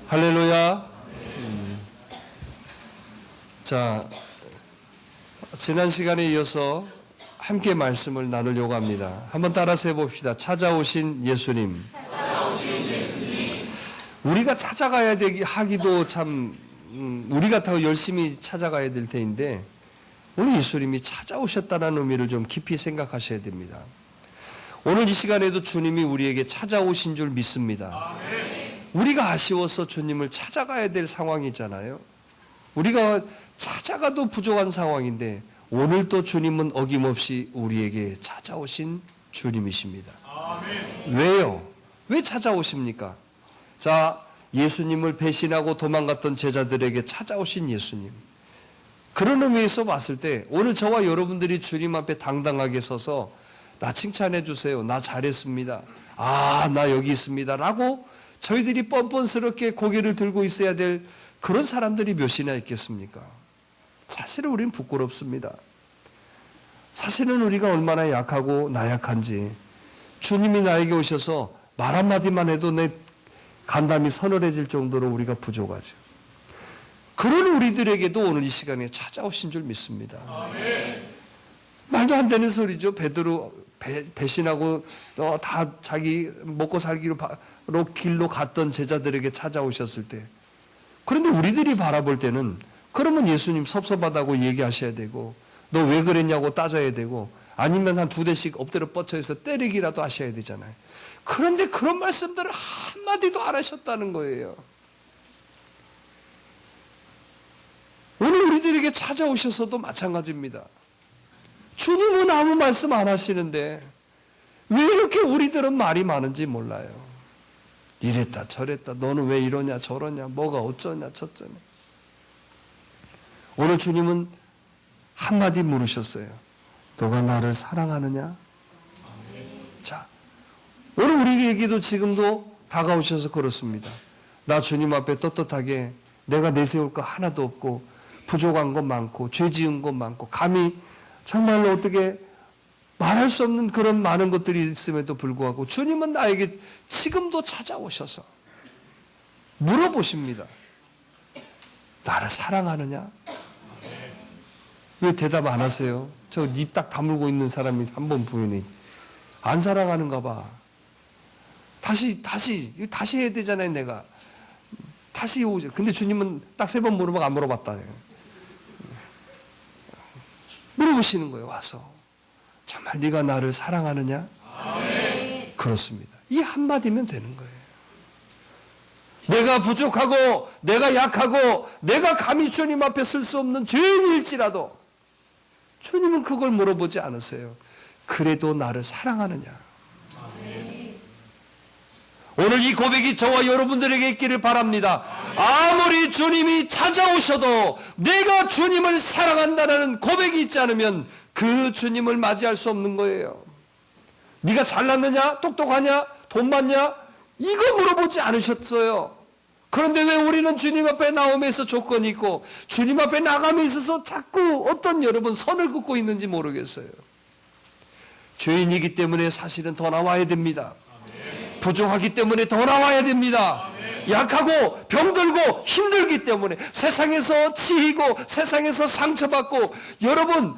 할렐루야. 자, 지난 시간에 이어서 함께 말씀을 나누려고 합니다. 한번 따라서 해봅시다. 찾아오신 예수님. 우리가 찾아가야 하기도 참 우리가 더 열심히 찾아가야 될 테인데 오늘 예수님이 찾아오셨다는 의미를 좀 깊이 생각하셔야 됩니다. 오늘 이 시간에도 주님이 우리에게 찾아오신 줄 믿습니다. 우리가 아쉬워서 주님을 찾아가야 될 상황이잖아요. 우리가 찾아가도 부족한 상황인데 오늘도 주님은 어김없이 우리에게 찾아오신 주님이십니다. 왜요? 왜 찾아오십니까? 자, 예수님을 배신하고 도망갔던 제자들에게 찾아오신 예수님. 그런 의미에서 봤을 때 오늘 저와 여러분들이 주님 앞에 당당하게 서서 나 칭찬해 주세요. 나 잘했습니다. 아, 나 여기 있습니다. 라고 저희들이 뻔뻔스럽게 고개를 들고 있어야 될 그런 사람들이 몇이나 있겠습니까? 사실은 우리는 부끄럽습니다. 사실은 우리가 얼마나 약하고 나약한지 주님이 나에게 오셔서 말 한마디만 해도 내 간담이 서늘해질 정도로 우리가 부족하죠. 그런 우리들에게도 오늘 이 시간에 찾아오신 줄 믿습니다. 말도 안 되는 소리죠. 베드로 배신하고 다 자기 먹고 살기로 길로 갔던 제자들에게 찾아오셨을 때, 그런데 우리들이 바라볼 때는 그러면 예수님 섭섭하다고 얘기하셔야 되고 너 왜 그랬냐고 따져야 되고 아니면 한 2대씩 엎드려 뻗쳐서 때리기라도 하셔야 되잖아요. 그런데 그런 말씀들을 한마디도 안 하셨다는 거예요. 오늘 우리들에게 찾아오셔서도 마찬가지입니다. 주님은 아무 말씀 안 하시는데 왜 이렇게 우리들은 말이 많은지 몰라요. 이랬다 저랬다 너는 왜 이러냐 저러냐 뭐가 어쩌냐 저쩌냐. 오늘 주님은 한마디 물으셨어요. 너가 나를 사랑하느냐? 자, 오늘 우리에게도 지금도 다가오셔서 그렇습니다. 나 주님 앞에 떳떳하게 내가 내세울 거 하나도 없고 부족한 것 많고 죄 지은 것 많고 감히 정말로 어떻게 말할 수 없는 그런 많은 것들이 있음에도 불구하고 주님은 나에게 지금도 찾아오셔서 물어보십니다. 나를 사랑하느냐? 왜 대답 안 하세요? 저 입 딱 다물고 있는 사람이 한 번 부인이 안 사랑하는가 봐. 다시 해야 되잖아요. 내가 다시 오죠. 근데 주님은 딱 3번 물어보고 안 물어봤다. 물어보시는 거예요. 와서 정말 네가 나를 사랑하느냐? 그렇습니다. 이 한마디면 되는 거예요. 내가 부족하고 내가 약하고 내가 감히 주님 앞에 쓸 수 없는 죄인일지라도 주님은 그걸 물어보지 않으세요. 그래도 나를 사랑하느냐? 오늘 이 고백이 저와 여러분들에게 있기를 바랍니다. 아무리 주님이 찾아오셔도 내가 주님을 사랑한다는 고백이 있지 않으면 그 주님을 맞이할 수 없는 거예요. 네가 잘났느냐? 똑똑하냐? 돈 많냐? 이거 물어보지 않으셨어요. 그런데 왜 우리는 주님 앞에 나오면서 조건이 있고 주님 앞에 나감에 있어서 자꾸 어떤 여러분 선을 긋고 있는지 모르겠어요. 죄인이기 때문에 사실은 더 나와야 됩니다. 부족하기 때문에 더 나와야 됩니다. 약하고 병들고 힘들기 때문에 세상에서 치이고 세상에서 상처받고 여러분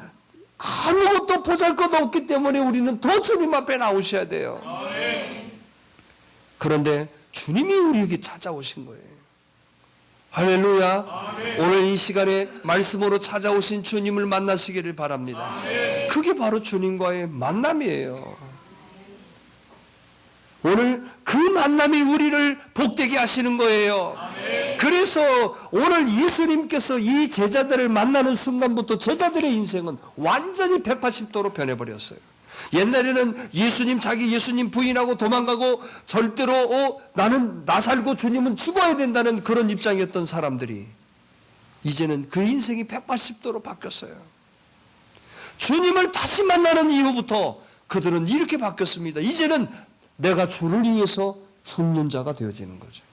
아무것도 보잘것 없기 때문에 우리는 더 주님 앞에 나오셔야 돼요. 그런데 주님이 우리에게 찾아오신 거예요. 할렐루야. 오늘 이 시간에 말씀으로 찾아오신 주님을 만나시기를 바랍니다. 그게 바로 주님과의 만남이에요. 오늘 그 만남이 우리를 복되게 하시는 거예요. 그래서 오늘 예수님께서 이 제자들을 만나는 순간부터 제자들의 인생은 완전히 180도로 변해버렸어요. 옛날에는 자기 예수님 부인하고 도망가고 절대로 나는 나 살고 주님은 죽어야 된다는 그런 입장이었던 사람들이 이제는 그 인생이 180도로 바뀌었어요. 주님을 다시 만나는 이후부터 그들은 이렇게 바뀌었습니다. 이제는 내가 주를 위해서 죽는 자가 되어지는 거죠.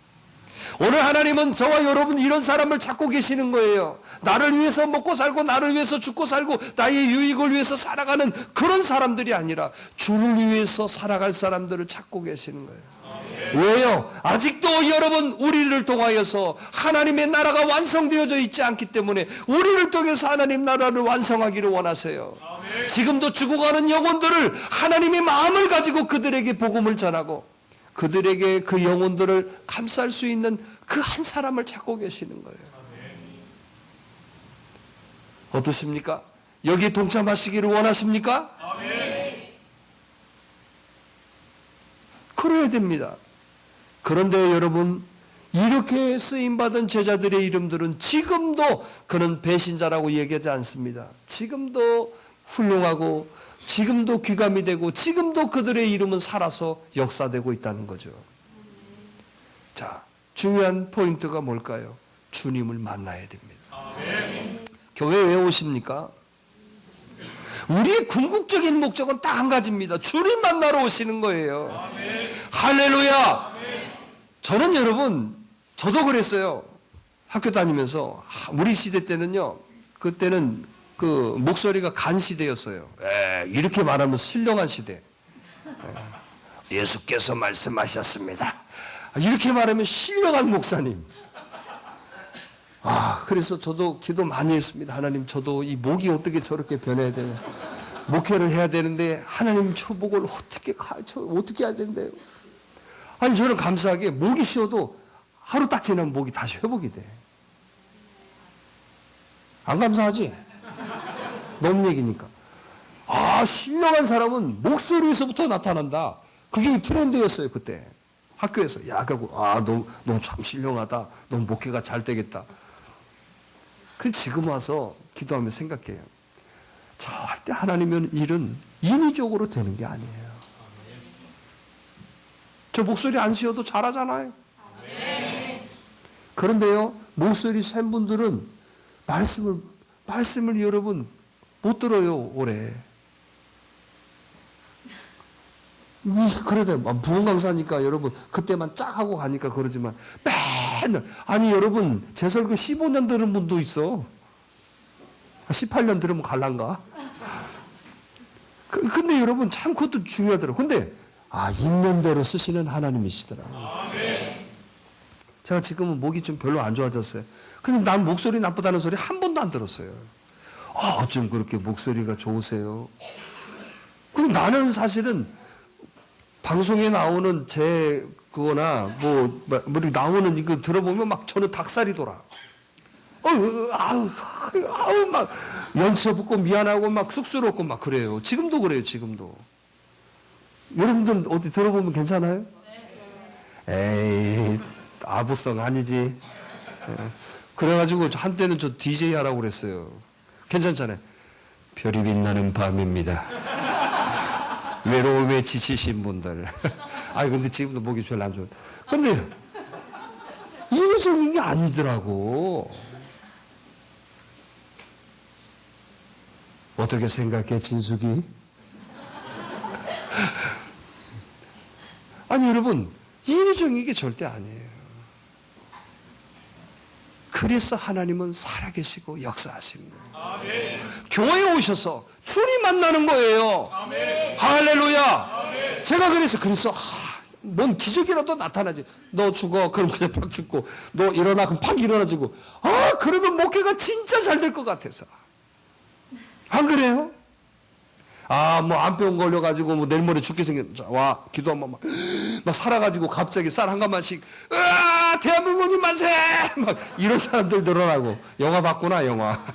오늘 하나님은 저와 여러분 이런 사람을 찾고 계시는 거예요. 나를 위해서 먹고 살고 나를 위해서 죽고 살고 나의 유익을 위해서 살아가는 그런 사람들이 아니라 주를 위해서 살아갈 사람들을 찾고 계시는 거예요. 왜요? 아직도 여러분 우리를 통하여서 하나님의 나라가 완성되어져 있지 않기 때문에 우리를 통해서 하나님 나라를 완성하기를 원하세요. 지금도 죽어가는 영혼들을 하나님의 마음을 가지고 그들에게 복음을 전하고 그들에게 그 영혼들을 감쌀 수 있는 그 한 사람을 찾고 계시는 거예요. 어떻습니까? 여기에 동참하시기를 원하십니까? 그래야 됩니다. 그런데 여러분, 이렇게 쓰임받은 제자들의 이름들은 지금도 그는 배신자라고 얘기하지 않습니다. 지금도 훌륭하고 지금도 귀감이 되고 지금도 그들의 이름은 살아서 역사되고 있다는 거죠. 자, 중요한 포인트가 뭘까요? 주님을 만나야 됩니다. 교회에 왜 오십니까? 우리의 궁극적인 목적은 딱 한 가지입니다. 주님 만나러 오시는 거예요. 할렐루야! 저는 여러분, 저도 그랬어요. 학교 다니면서 우리 시대 때는요. 그때는 그 목소리가 간 시대였어요. 이렇게 말하면 신령한 시대. 예수께서 말씀하셨습니다. 이렇게 말하면 신령한 목사님. 그래서 저도 기도 많이 했습니다. 하나님, 저도 이 목이 어떻게 저렇게 변해야 되나. 목회를 해야 되는데 하나님 저 목을 어떻게 해야 된대요. 아니, 저는 감사하게 목이 쉬어도 하루 딱 지나면 목이 다시 회복이 돼. 안 감사하지? 너무 얘기니까. 신령한 사람은 목소리에서부터 나타난다. 그게 트렌드였어요, 그때. 학교에서. 야, 너 참 신령하다. 너 목회가 잘 되겠다. 그 지금 와서 기도하며 생각해요. 절대 하나님의 일은 인위적으로 되는 게 아니에요. 저 목소리 안 쉬어도 잘하잖아요. 그런데요, 목소리 센 분들은 말씀을 여러분 못 들어요, 오래. 그래도 부흥 강사니까 여러분 그때만 쫙 하고 가니까 그러지만 맨날 아니 여러분 제 설교 15년 들은 분도 있어. 18년 들으면 갈란가? 근데 여러분 참 그것도 중요하더라고요. 근데 있는 대로 쓰시는 하나님이시더라고요. 제가 지금은 목이 좀 별로 안 좋아졌어요. 근데 난 목소리 나쁘다는 소리 한 번도 안 들었어요. 어쩜 그렇게 목소리가 좋으세요? 근데 나는 사실은 방송에 나오는 그거나 이렇게 나오는 이거 들어보면 막 저는 닭살이 돌아. 막 연치 없고 미안하고 막 쑥스럽고 막 그래요. 지금도 그래요, 지금도. 여러분들 어디 들어보면 괜찮아요? 에이, 아부성 아니지. 그래가지고 한때는 저 DJ 하라고 그랬어요. 괜찮잖아요. 별이 빛나는 밤입니다. 외로움에 지치신 분들. 근데 지금도 목이 별로 안 좋아. 근데 인위적인 게 아니더라고. 어떻게 생각해, 진숙이? 아니, 여러분, 인위적인 게 절대 아니에요. 그래서 하나님은 살아계시고 역사하시는 거예요. 교회에 오셔서 주님 만나는 거예요. 할렐루야. 제가 그래서 뭔 기적이라도 나타나지. 너 죽어. 그럼 그냥 팍 죽고. 너 일어나. 그럼 팍 일어나지고. 그러면 목회가 진짜 잘 될 것 같아서. 안 그래요? 암병 걸려가지고 내일 모레 죽게 생겼. 와, 기도 한번 막 살아가지고 갑자기 쌀 한 가마씩. 대한민국님 만세! 막 이런 사람들 늘어나고. 영화 봤구나, 영화.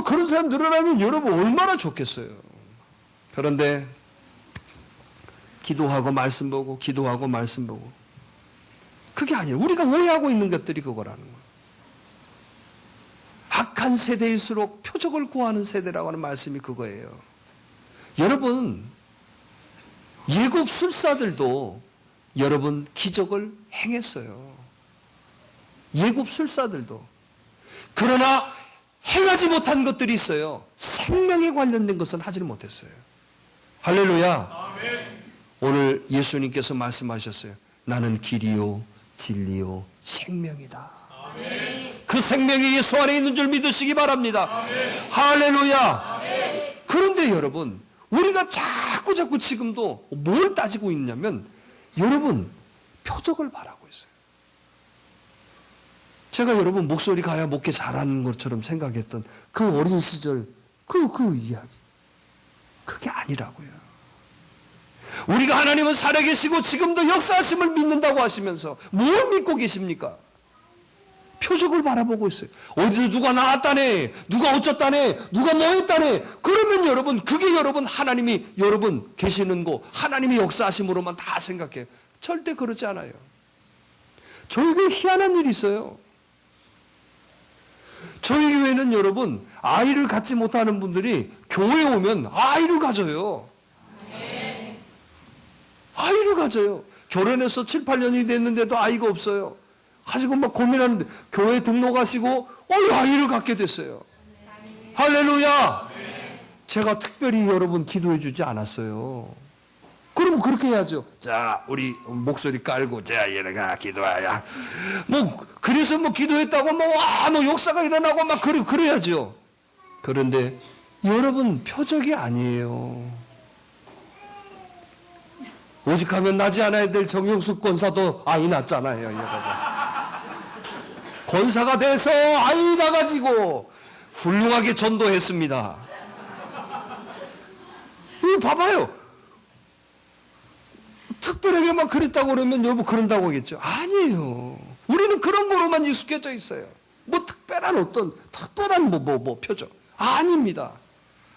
그런 사람 늘어나면 여러분 얼마나 좋겠어요. 그런데 기도하고 말씀 보고 기도하고 말씀 보고 그게 아니에요. 우리가 오해하고 있는 것들이 그거라는 거예요. 악한 세대일수록 표적을 구하는 세대라고 하는 말씀이 그거예요. 여러분, 예굽 술사들도 여러분 기적을 행했어요. 예굽 술사들도. 그러나 행하지 못한 것들이 있어요. 생명에 관련된 것은 하지를 못했어요. 할렐루야. 오늘 예수님께서 말씀하셨어요. 나는 길이요 진리요 생명이다. 그 생명이 예수 안에 있는 줄 믿으시기 바랍니다. 할렐루야. 그런데 여러분, 우리가 자꾸 지금도 뭘 따지고 있냐면 여러분 표적을 바라고 있어요. 제가 여러분 목소리 가야 목회 잘하는 것처럼 생각했던 그 어린 시절 그 이야기, 그게 아니라고요. 우리가 하나님은 살아계시고 지금도 역사하심을 믿는다고 하시면서 뭘 믿고 계십니까? 표적을 바라보고 있어요. 어디서 누가 나왔다네, 누가 어쩌다네, 누가 뭐 했다네. 그러면 여러분 그게 여러분 하나님이 여러분 계시는 곳, 하나님이 역사하심으로만 다 생각해요. 절대 그렇지 않아요. 저에게 희한한 일이 있어요. 저희 교회는 여러분 아이를 갖지 못하는 분들이 교회에 오면 아이를 가져요. 아이를 가져요. 결혼해서 7, 8년이 됐는데도 아이가 없어요. 가지고 막 고민하는데 교회 등록하시고 아이를 갖게 됐어요. 할렐루야. 제가 특별히 여러분 기도해 주지 않았어요. 그럼 그렇게 해야죠. 자, 우리 목소리 깔고 자, 얘네가 기도하야. 그래서 기도했다고 역사가 일어나고 그래야죠. 그런데 여러분 표적이 아니에요. 오직하면 나지 않아야 될 정영숙 권사도 아이 낳았잖아요, 여러분. 권사가 돼서 아이 낳아가지고 훌륭하게 전도했습니다. 이거 봐봐요. 특별하게 그랬다고 그러면 여러분 그런다고 하겠죠. 아니에요. 우리는 그런 거로만 익숙해져 있어요. 특별한 표적. 아닙니다.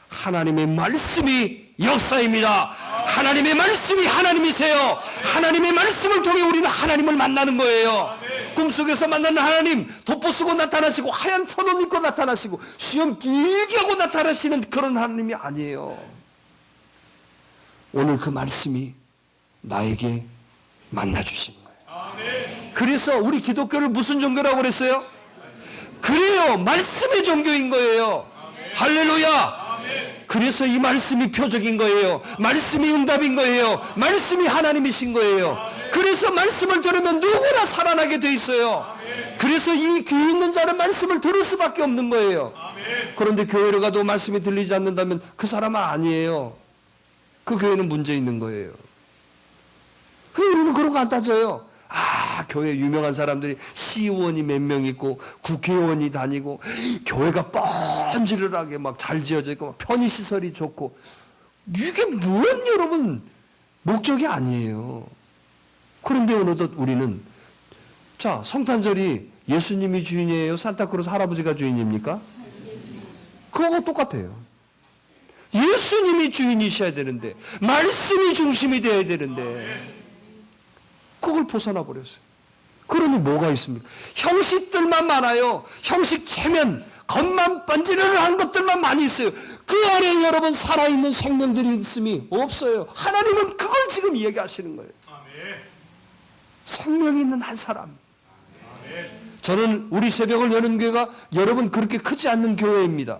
하나님의 말씀이 역사입니다. 하나님의 말씀이 하나님이세요. 하나님의 말씀을 통해 우리는 하나님을 만나는 거예요. 꿈속에서 만나는 하나님, 돋보 쓰고 나타나시고 하얀 천옷 입고 나타나시고 시험 길게 하고 나타나시는 그런 하나님이 아니에요. 오늘 그 말씀이 나에게 만나주신 거예요. 그래서 우리 기독교를 무슨 종교라고 그랬어요? 그래요. 말씀의 종교인 거예요. 할렐루야. 그래서 이 말씀이 표적인 거예요. 말씀이 응답인 거예요. 말씀이 하나님이신 거예요. 그래서 말씀을 들으면 누구나 살아나게 돼 있어요. 그래서 이 귀 있는 자는 말씀을 들을 수밖에 없는 거예요. 그런데 교회를 가도 말씀이 들리지 않는다면 그 사람은 아니에요. 그 교회는 문제 있는 거예요. 우리는 그런 거 안 따져요. 교회 유명한 사람들이 시의원이 몇 명 있고 국회의원이 다니고 교회가 뻔질하게 잘 지어져 있고 편의시설이 좋고 이게 뭔 여러분 목적이 아니에요. 그런데 어느덧 우리는 성탄절이 예수님이 주인이에요? 산타크로스 할아버지가 주인입니까? 그거하고 똑같아요. 예수님이 주인이셔야 되는데 말씀이 중심이 되어야 되는데 그걸 벗어나 버렸어요. 그러니 뭐가 있습니까? 형식들만 많아요. 형식 체면, 겉만 번지르르한 것들만 많이 있어요. 그 안에 여러분 살아있는 생명들이 있음이 없어요. 하나님은 그걸 지금 얘기하시는 거예요. 생명이 있는 한 사람. 저는 우리 새벽을 여는 교회가 여러분 그렇게 크지 않는 교회입니다.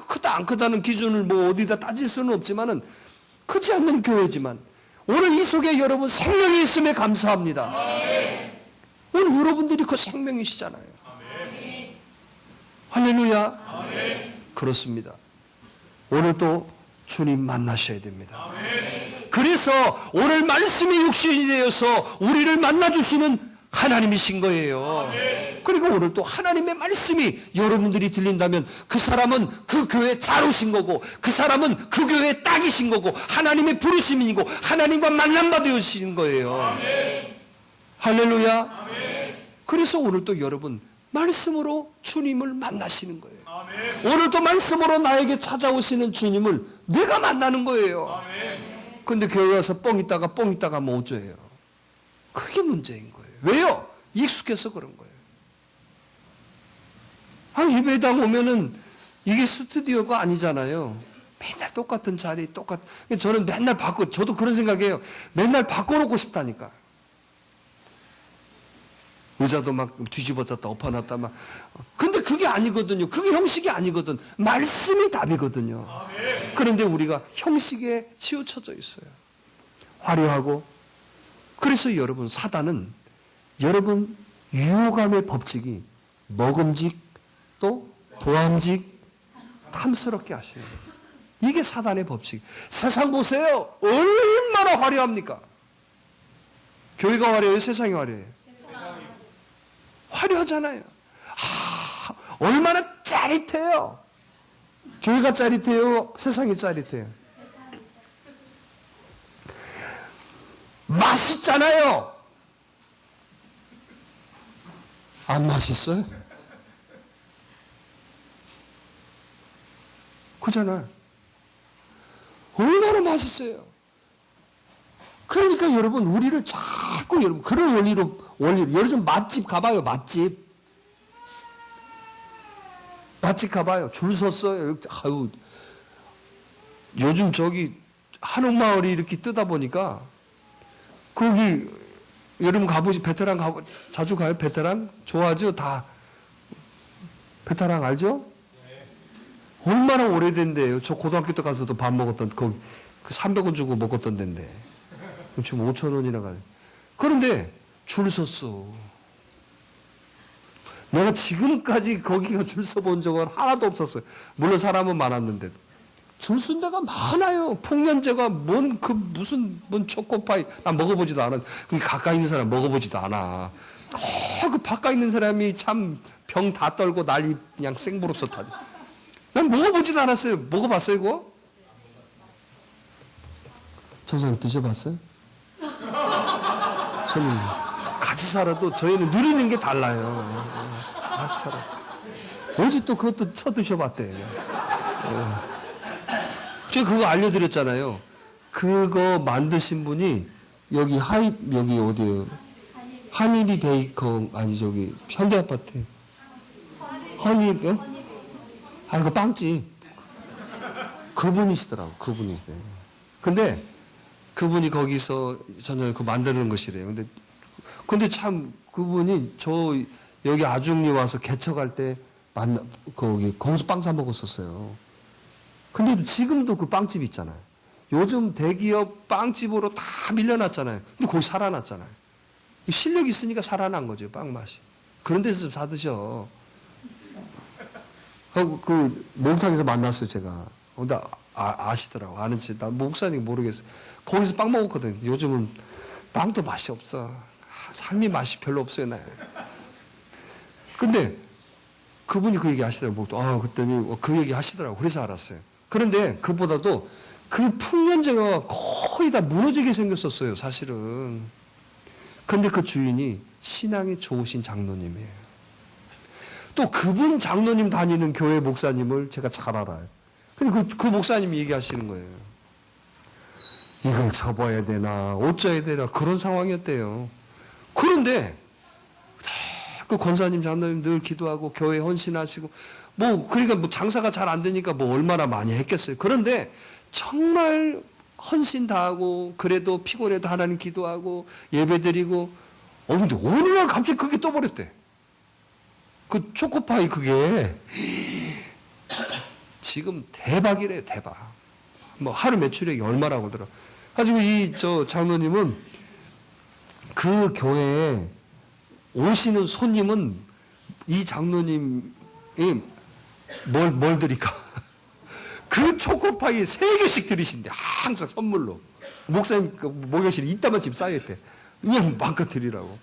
크다 안 크다는 기준을 어디다 따질 수는 없지만은 크지 않는 교회지만 오늘 이 속에 여러분 생명이 있음에 감사합니다. 오늘 여러분들이 그 생명이시잖아요. 할렐루야. 그렇습니다. 오늘 또 주님 만나셔야 됩니다. 그래서 오늘 말씀이 육신이 되어서 우리를 만나주시는 하나님이신 거예요. 그리고 오늘 또 하나님의 말씀이 여러분들이 들린다면 그 사람은 그 교회에 잘 오신 거고 그 사람은 그 교회의 딱이신 거고 하나님의 부르심이고 하나님과 만남받으신 거예요. 할렐루야. 그래서 오늘 또 여러분 말씀으로 주님을 만나시는 거예요. 오늘 또 말씀으로 나에게 찾아오시는 주님을 내가 만나는 거예요. 그런데 교회 와서 뻥 있다가 어쩌해요. 그게 문제인 거예요. 왜요? 익숙해서 그런 거예요. 예배당 오면은 이게 스튜디오가 아니잖아요. 맨날 똑같은 자리, 저는 맨날 저도 그런 생각해요. 맨날 바꿔놓고 싶다니까. 의자도 뒤집어졌다, 엎어놨다, 근데 그게 아니거든요. 그게 형식이 아니거든. 말씀이 답이거든요. 그런데 우리가 형식에 치우쳐져 있어요. 화려하고. 그래서 여러분, 사단은 여러분, 유혹감의 법칙이 먹음직 또 보암직 탐스럽게 하셔야 돼요. 이게 사단의 법칙. 세상 보세요. 얼마나 화려합니까? 교회가 화려해요? 세상이 화려해요? 화려하잖아요. 얼마나 짜릿해요. 교회가 짜릿해요? 세상이 짜릿해요? 맛있잖아요. 안 맛있어요? 그잖아. 얼마나 맛있어요. 그러니까 여러분, 우리를 자꾸 여러분 그런 원리로 여러분 맛집 가봐요. 맛집 가봐요. 줄 섰어요. 아유, 요즘 저기 한옥마을이 이렇게 뜨다 보니까 거기 여러분 가보시 베테랑 자주 가요? 베테랑 좋아하죠? 다 베테랑 알죠? 얼마나 오래된 데예요. 저 고등학교 때 가서도 밥 먹었던 거기 300원 주고 먹었던 데인데 지금 5,000원이나 가요. 그런데 줄 섰어. 내가 지금까지 거기가 줄 서본 적은 하나도 없었어요. 물론 사람은 많았는데도. 줄 쓴 데가 많아요. 풍년제가 무슨 초코파이. 난 먹어보지도 않아. 가까이 있는 사람 먹어보지도 않아. 그 바깥에 있는 사람이 참 병 다 떨고 난리 그냥 생부로서 타지. 난 먹어보지도 않았어요. 먹어봤어요, 이거? 전사님 드셔봤어요? 저는 같이 살아도 저희는 누리는 게 달라요. 같이 살아도. 어제 또 그것도 쳐드셔봤대. 제가 그거 알려드렸잖아요. 그거 만드신 분이 여기 여기 어디요? 한입이 베이커, 아니 저기 현대아파트. 허니, 그 빵집. 그분이시더라고, 그분이시네. 근데 그분이 거기서 저녁에 만드는 것이래요. 근데 참 그분이 여기 아중리 와서 개척할 때 거기서 빵 사 먹었었어요. 근데 지금도 그 빵집 있잖아요. 요즘 대기업 빵집으로 다 밀려났잖아요. 근데 거기 살아났잖아요. 실력이 있으니까 살아난 거죠, 빵 맛이. 그런 데서 좀 사드셔. 그 목욕탕에서 만났어요, 제가. 근데 아시더라고. 아는지. 나 목사님 모르겠어요. 거기서 빵 먹었거든. 요즘은 빵도 맛이 없어. 삶이 맛이 별로 없어요, 나. 근데 그분이 그 얘기 하시더라고요. 그랬더니 그 얘기 하시더라고요. 그래서 알았어요. 그런데 그보다도 그 풍년제가 거의 다 무너지게 생겼었어요, 사실은. 그런데 그 주인이 신앙이 좋으신 장로님이에요. 또 그분 장로님 다니는 교회 목사님을 제가 잘 알아요. 근데 그 목사님이 얘기하시는 거예요. 이걸 접어야 되나 어쩌야 되나 그런 상황이었대요. 그런데 그 권사님 장로님 늘 기도하고 교회 헌신하시고 그러니까 장사가 잘 안 되니까 얼마나 많이 했겠어요. 그런데 정말 헌신 다하고 그래도 피곤해도 하나님 기도하고 예배드리고 근데 어느 날 갑자기 그게 떠버렸대. 그 초코파이 그게 지금 대박이래요, 대박. 하루 매출액이 얼마라고 하더라. 가지고 장로님은 그 교회에 오시는 손님은 이 장로님이 뭘 드릴까? 그 초코파이 3개씩 드리신대. 항상 선물로. 목사님 목욕실에 이따만 집 쌓여있대. 그냥 마음껏 드리라고.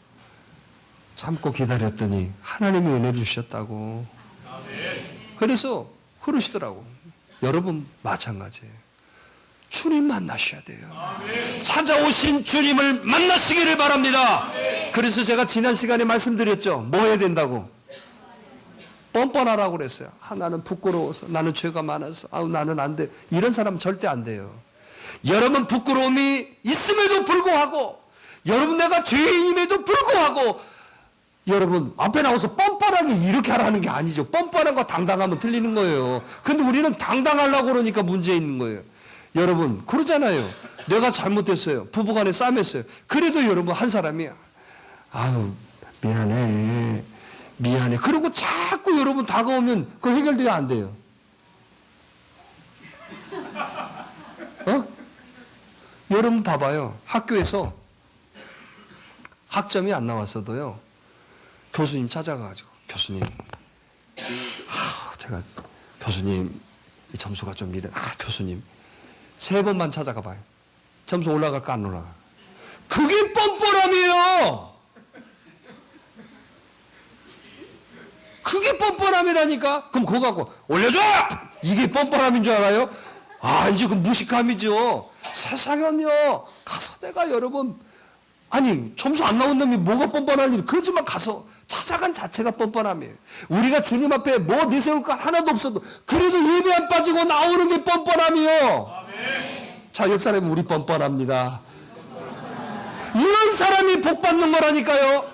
참고 기다렸더니 하나님이 은혜를 주셨다고. 그래서 흐르시더라고. 여러분 마찬가지예요. 주님 만나셔야 돼요. 찾아오신 주님을 만나시기를 바랍니다. 그래서 제가 지난 시간에 말씀드렸죠. 뭐 해야 된다고? 뻔뻔하라고 그랬어요. 나는 부끄러워서, 나는 죄가 많아서, 나는 안 돼. 이런 사람 절대 안 돼요. 여러분 부끄러움이 있음에도 불구하고, 여러분 내가 죄인임에도 불구하고, 여러분 앞에 나와서 뻔뻔하게 이렇게 하라는 게 아니죠. 뻔뻔한거 당당하면 틀리는 거예요. 근데 우리는 당당하려고 그러니까 문제 있는 거예요. 여러분 그러잖아요. 내가 잘못했어요. 부부간에 싸움했어요. 그래도 여러분 한 사람이 미안해. 그리고 자꾸 여러분 다가오면 그거 해결돼야 안 돼요. 여러분 봐봐요. 학교에서 학점이 안 나왔어도요. 교수님 찾아가가지고 교수님, 제가 교수님 이 점수가 좀 교수님 3번만 찾아가 봐요. 점수 올라갈까 안 올라가? 그게 뻔뻔함이에요. 그게 뻔뻔함이라니까. 그럼 그거 갖고 올려줘! 이게 뻔뻔함인 줄 알아요? 이제 그 무식함이죠. 세상은요, 가서 내가 여러분, 아니, 점수 안 나온 놈이 뭐가 뻔뻔할 일, 그러지만 가서 찾아간 자체가 뻔뻔함이에요. 우리가 주님 앞에 뭐 내세울 거 하나도 없어도, 그래도 예배 안 빠지고 나오는 게 뻔뻔함이요. 아멘. 자, 옆 사람이 우리 뻔뻔합니다. 이런 사람이 복 받는 거라니까요.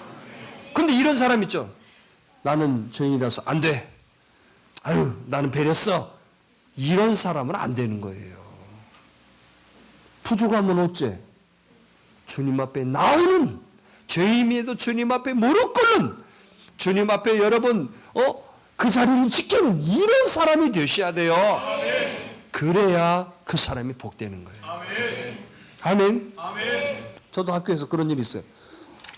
근데 이런 사람 있죠. 나는 죄인이라서 안 돼. 나는 배렸어. 이런 사람은 안 되는 거예요. 부족하면 어째? 주님 앞에 나오는, 죄인에도 주님 앞에 무릎 꿇는, 주님 앞에 여러분 그 자리를 지키는 이런 사람이 되셔야 돼요. 그래야 그 사람이 복되는 거예요. 아멘. 저도 학교에서 그런 일이 있어요.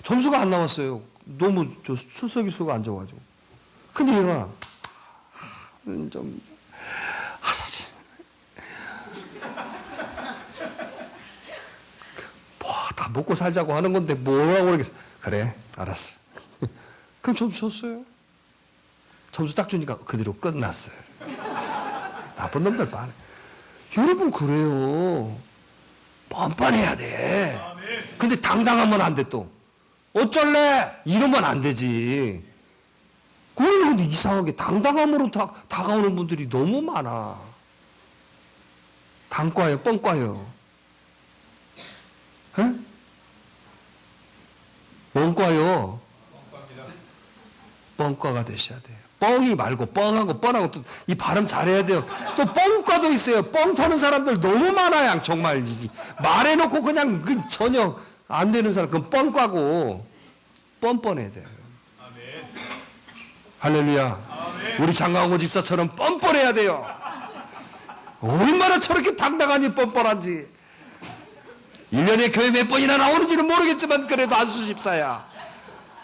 점수가 안 나왔어요. 너무 출석일 수가 안 좋아가지고. 근데 얘가 좀 다 먹고 살자고 하는 건데 뭐라고 그러겠어. 그래, 알았어. 그럼 점수 줬어요. 점수 딱 주니까 그대로 끝났어요. 나쁜 놈들 많아요. 여러분 그래요. 뻔뻔해야 돼. 근데 당당하면 안 돼 또. 어쩔래? 이러면 안 되지. 우리는 근데 이상하게 당당함으로 다가오는 분들이 너무 많아. 당과요, 뻥과요. 에? 뭔과요? 뻥과가 되셔야 돼요. 뻥이 말고 뻥하고 뻔하고 또 이 발음 잘해야 돼요. 또 뻥과도 있어요. 뻥 터는 사람들 너무 많아요. 정말 말해놓고 그냥 전혀 안 되는 사람 그건 뻥과고 뻔뻔해야 돼요. 아멘. 할렐루야. 아멘. 우리 장강호 집사처럼 뻔뻔해야 돼요. 얼마나 저렇게 당당하니 뻔뻔한지. 1년에 교회 몇 번이나 나오는지는 모르겠지만 그래도 안수 집사야.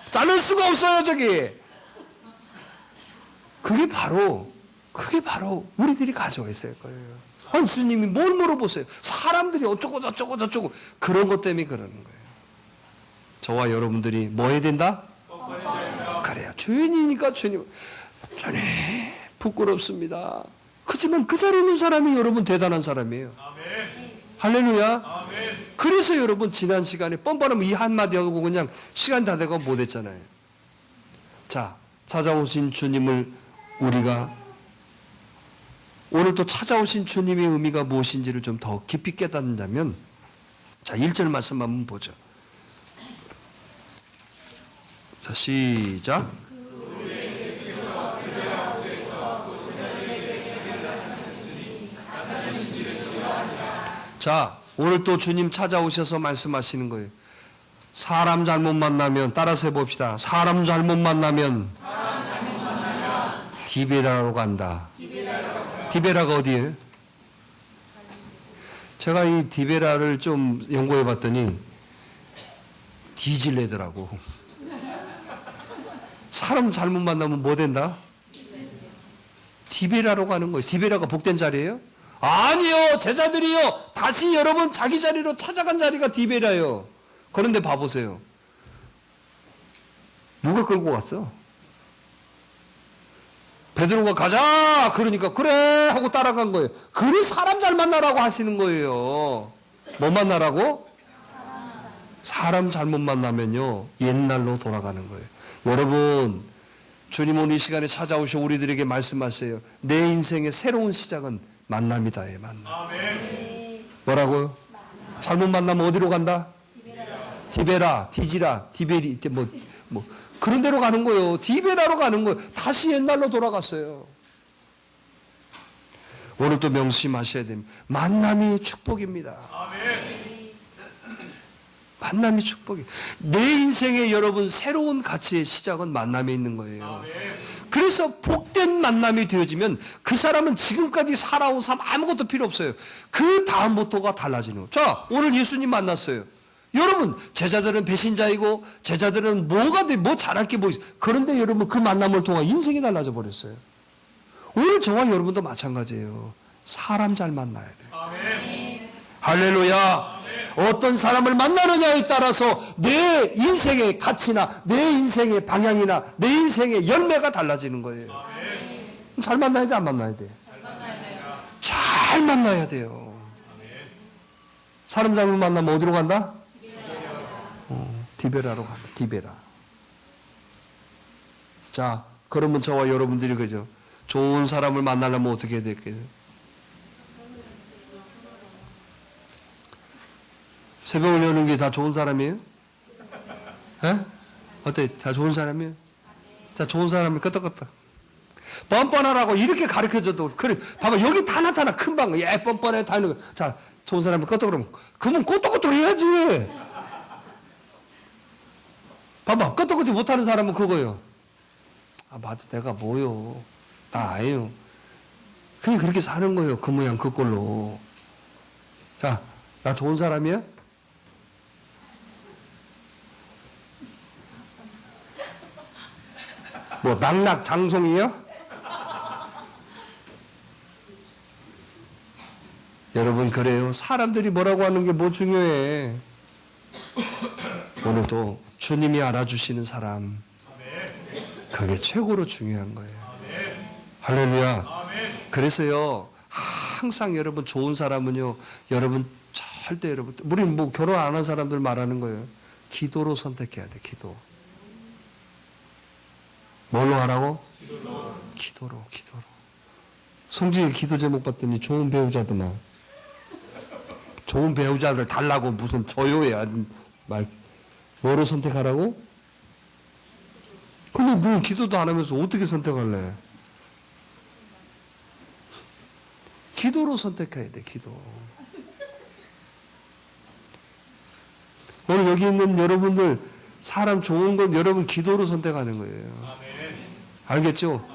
자를 수가 없어요 저기. 그게 바로 우리들이 가져와 있을 거예요. 아니 주님이 뭘 물어보세요. 사람들이 어쩌고 저쩌고 저쩌고 그런 것 때문에 그러는 거예요. 저와 여러분들이 뭐 해야 된다? 그래요. 죄인이니까 주님 부끄럽습니다. 그렇지만 그 자리에 있는 사람이 여러분 대단한 사람이에요. 아멘. 할렐루야. 아멘. 그래서 여러분 지난 시간에 뻔뻔하면 이 한마디 하고 그냥 시간 다 되고 못했잖아요. 자, 찾아오신 주님을 우리가 오늘 또 찾아오신 주님의 의미가 무엇인지를 좀 더 깊이 깨닫는다면 자, 1절 말씀 한번 보죠. 자, 시작. 자, 오늘 또 주님 찾아오셔서 말씀하시는 거예요. 사람 잘못 만나면 따라서 해봅시다. 사람 잘못 만나면 디베라로 간다. 디베라가 어디예요? 제가 이 디베라를 좀 연구해 봤더니 뒤질래더라고. 사람 잘못 만나면 뭐 된다? 디베라로 가는 거예요. 디베라가 복된 자리예요? 아니요. 제자들이요. 다시 여러분 자기 자리로 찾아간 자리가 디베라예요. 그런데 봐보세요. 누가 끌고 갔어? 베드로가 가자 그러니까 그래 하고 따라간 거예요. 그래 사람 잘 만나라고 하시는 거예요. 뭐 만나라고? 사람 잘못 만나면요 옛날로 돌아가는 거예요. 여러분 주님 오늘 이 시간에 찾아오셔 우리들에게 말씀하세요. 내 인생의 새로운 시작은 만남이다의 만남. 아멘. 뭐라고요? 만남. 잘못 만나면 어디로 간다? 디베라, 디지라, 디베리, 뭐 그런 데로 가는 거예요. 디베라로 가는 거예요. 다시 옛날로 돌아갔어요. 오늘 또 명심하셔야 됩니다. 만남이 축복입니다. 아멘. 만남이 축복이에요. 내 인생에 여러분 새로운 가치의 시작은 만남에 있는 거예요. 아멘. 그래서 복된 만남이 되어지면 그 사람은 지금까지 살아온 삶 아무것도 필요 없어요. 그 다음부터가 달라지는 거예요. 자, 오늘 예수님 만났어요. 여러분, 제자들은 배신자이고 제자들은 뭐 잘할 게 뭐 있어. 그런데 여러분 그 만남을 통해 인생이 달라져 버렸어요. 오늘 저와 여러분도 마찬가지예요. 사람 잘 만나야 돼요. 아멘. 할렐루야. 아멘. 어떤 사람을 만나느냐에 따라서 내 인생의 가치나 내 인생의 방향이나 내 인생의 열매가 달라지는 거예요. 아멘. 잘 만나야 돼, 안 만나야 돼? 잘 만나야 돼요. 잘 만나야 돼요. 아멘. 사람 잘못 만나면 어디로 간다? 디베라로 간다. 디베라. 자, 그러면 저와 여러분들이 그죠? 좋은 사람을 만나려면 어떻게 해야 될까요? 새벽을 여는 게 다 좋은 사람이에요? 에? 어때? 다 좋은 사람이에요? 다 좋은 사람이 끄떡끄떡. 뻔뻔하라고 이렇게 가르쳐줘도, 그래. 봐봐, 여기 다 나타나. 큰 방. 예, 뻔뻔해. 다 있는 거. 자, 좋은 사람이 끄떡 그러면. 그러면 꼬떡꼬떡 해야지. 봐봐, 끄떡끄떡 못하는 사람은 그거예요. 아, 맞아. 내가 뭐요? 나 아예요. 그냥 그렇게 사는 거예요. 그 모양, 그 꼴로. 자, 나 좋은 사람이야? 뭐, 낙낙 장송이야? 여러분, 그래요. 사람들이 뭐라고 하는 게 뭐 중요해. 오늘도 주님이 알아주시는 사람. 그게 최고로 중요한 거예요. 할렐루야. 그래서요, 항상 여러분 좋은 사람은요, 여러분 절대 여러분, 우리 뭐 결혼 안 한 사람들 말하는 거예요. 기도로 선택해야 돼, 기도. 뭘로 하라고? 기도로. 성진이 기도 제목 봤더니 좋은 배우자더만. 좋은 배우자를 달라고 무슨 저요야 말. 뭐로 선택하라고? 근데 너 기도도 안 하면서 어떻게 선택할래? 기도로 선택해야 돼, 기도. 오늘 여기 있는 여러분들, 사람 좋은 건 여러분 기도로 선택하는 거예요. 알겠죠?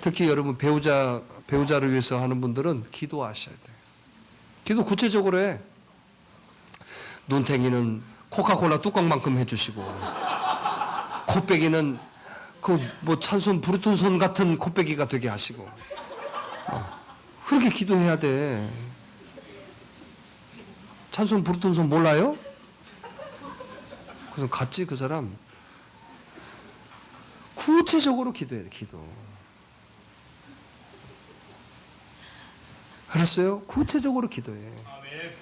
특히 여러분 배우자를 위해서 하는 분들은 기도하셔야 돼요. 기도 구체적으로 해. 눈탱이는 코카콜라 뚜껑만큼 해주시고, 코빼기는 그 뭐 찬손 부르튼 손 같은 코빼기가 되게 하시고, 그렇게 기도해야 돼. 찬손 부르튼 손 몰라요? 그래서 같이 그 사람 구체적으로 기도해야 돼, 기도. 알았어요? 구체적으로 기도해.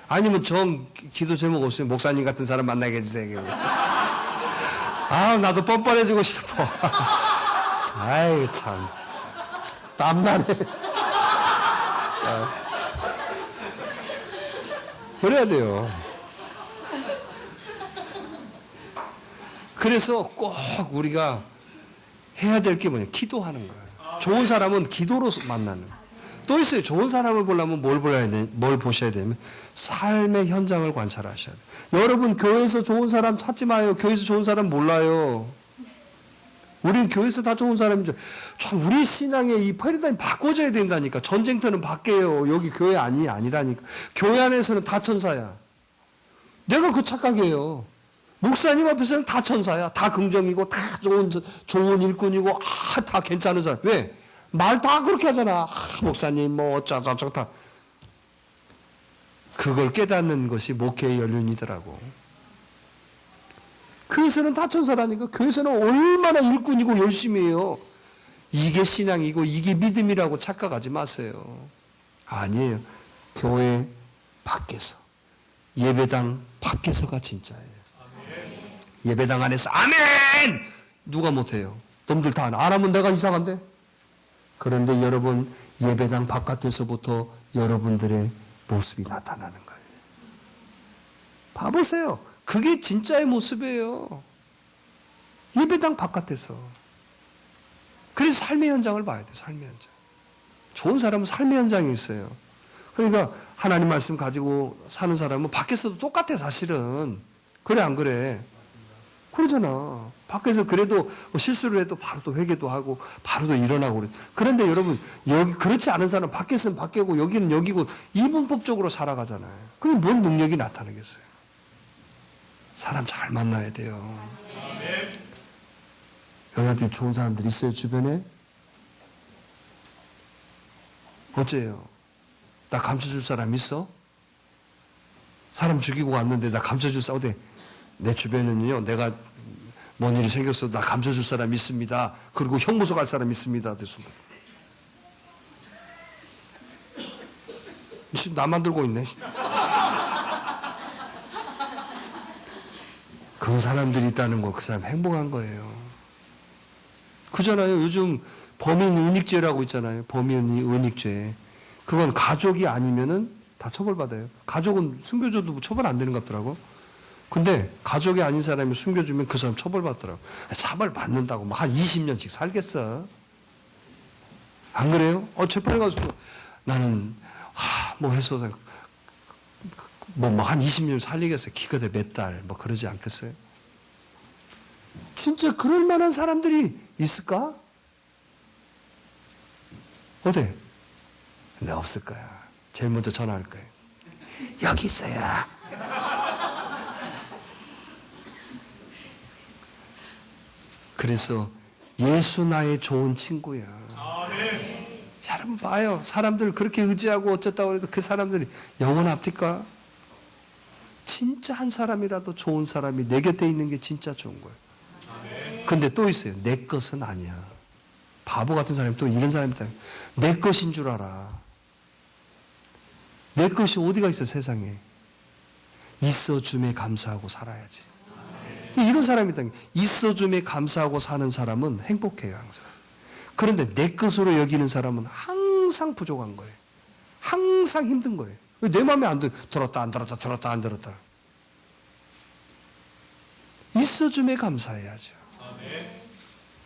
아니면 기도 제목 없으면 목사님 같은 사람 만나게 해주세요. 아, 나도 뻔뻔해지고 싶어. 아이, 참. 땀나네. 그래야 돼요. 그래서 꼭 우리가 해야 될 게 뭐냐? 기도하는 거예요. 좋은 사람은 기도로 만나는 거예요. 또 있어요. 좋은 사람을 보려면 뭘 보셔야 되냐면 삶의 현장을 관찰하셔야 돼요. 여러분 교회에서 좋은 사람 찾지 마요. 교회에서 좋은 사람 몰라요. 우리는 교회에서 다 좋은 사람이죠. 참 우리 신앙의 이 패러다임 바꿔줘야 된다니까. 전쟁터는 밖에요. 여기 교회 아니라니까. 교회 안에서는 다 천사야. 내가 그 착각이에요. 목사님 앞에서는 다 천사야. 다 긍정이고 다 좋은 일꾼이고 다 괜찮은 사람. 왜? 말 다 그렇게 하잖아. 목사님 뭐 어쩌다. 그걸 깨닫는 것이 목회의 연륜이더라고. 교회에서는 다 천사라니까. 교회에서는 얼마나 일꾼이고 열심히 해요. 이게 신앙이고 이게 믿음이라고 착각하지 마세요. 아니에요. 교회 밖에서, 예배당 밖에서가 진짜예요. 아멘. 예배당 안에서 아멘! 누가 못해요? 놈들 다 안 하면 내가 이상한데? 그런데 여러분 예배당 바깥에서부터 여러분들의 모습이 나타나는 거예요. 봐보세요. 그게 진짜의 모습이에요. 예배당 바깥에서. 그래서 삶의 현장을 봐야 돼. 삶의 현장. 좋은 사람은 삶의 현장이 있어요. 그러니까 하나님 말씀 가지고 사는 사람은 밖에서도 똑같아 사실은. 그래 안 그래? 그러잖아. 밖에서 그래도 실수를 해도 바로 또 회개도 하고 바로 또 일어나고 그래. 그런데 여러분 여기 그렇지 않은 사람은 밖에서는 밖이고 여기는 여기고 이분법적으로 살아가잖아요. 그게 뭔 능력이 나타나겠어요? 사람 잘 만나야 돼요. 여러분들 좋은 사람들 있어요, 주변에? 어째요? 나 감춰줄 사람 있어? 사람 죽이고 왔는데 나 감춰줄 사람, 어때? 내 주변에는요, 내가 뭔 일이 생겼어도 나 감춰줄 사람 있습니다. 그리고 형무소 갈 사람 있습니다. 지금 나만 들고 있네. 그런 사람들이 있다는 거, 그 사람 행복한 거예요. 그잖아요. 요즘 범인은닉죄라고 있잖아요. 범인은닉죄. 그건 가족이 아니면은 다 처벌받아요. 가족은 숨겨줘도 처벌 안 되는 것 같더라고. 근데 가족이 아닌 사람이 숨겨주면 그 사람 처벌받더라고. 처벌받는다고 뭐 한 20년씩 살겠어. 안 그래요? 재판에 가서 나는 뭐 해서 뭐 한 20년 살리겠어요. 기껏해 몇 달 뭐 그러지 않겠어요? 진짜 그럴 만한 사람들이 있을까? 어때? 네, 없을 거야. 제일 먼저 전화할 거예요. 여기 있어요. 그래서 예수 나의 좋은 친구야. 자, 여러분 봐요. 사람들 그렇게 의지하고 어쩌다고 해도 그 사람들이 영원 합니까? 진짜 한 사람이라도 좋은 사람이 내 곁에 있는 게 진짜 좋은 거예요. 근데 또 있어요. 내 것은 아니야. 바보 같은 사람이 또 이런 사람이 있다. 내 것인 줄 알아. 내 것이 어디가 있어, 세상에. 있어줌에 감사하고 살아야지. 이런 사람이 있다. 있어줌에 감사하고 사는 사람은 행복해요, 항상. 그런데 내 것으로 여기는 사람은 항상 부족한 거예요. 항상 힘든 거예요. 내 마음에 안 들었다, 안 들었다, 들었다, 안 들었다. 있어줌에 감사해야죠.